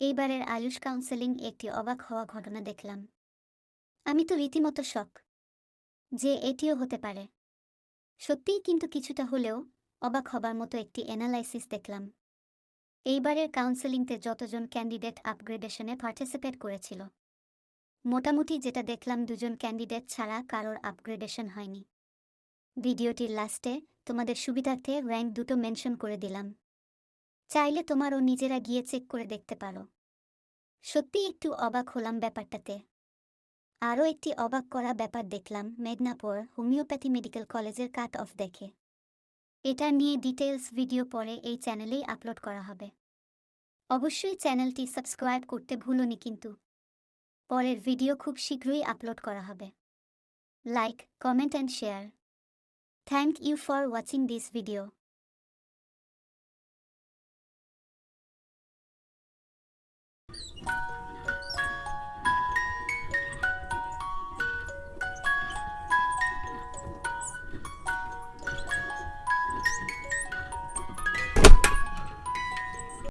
এইবারের আয়ুষ কাউন্সেলিং একটি অবাক হওয়া ঘটনা দেখলাম। আমি তো রীতিমতো শক যে এটিও হতে পারে। সত্যিই কিন্তু কিছুটা হলেও অবাক হবার মতো একটি অ্যানালাইসিস দেখলাম। এইবারের কাউন্সেলিংতে যতজন ক্যান্ডিডেট আপগ্রেডেশনে পার্টিসিপেট করেছিল, মোটামুটি যেটা দেখলাম দুজন ক্যান্ডিডেট ছাড়া কারোর আপগ্রেডেশন হয়নি। ভিডিওটির লাস্টে তোমাদের সুবিধার্থে র্যাঙ্ক দুটো মেনশন করে দিলাম, চাইলে তোমারও নিজেরা গিয়ে চেক করে দেখতে পারো। সত্যি একটু অবাক হলাম ব্যাপারটাতে। আরও একটি অবাক করা ব্যাপার দেখলাম মেদিনীপুর হোমিওপ্যাথি মেডিকেল কলেজের কাট অফ দেখে। এটা নিয়ে ডিটেলস ভিডিও পরে এই চ্যানেলেই আপলোড করা হবে। অবশ্যই চ্যানেলটি সাবস্ক্রাইব করতে ভুলোনি কিন্তু। পরের ভিডিও খুব শীঘ্রই আপলোড করা হবে। Like, comment and share. Thank you for watching this video.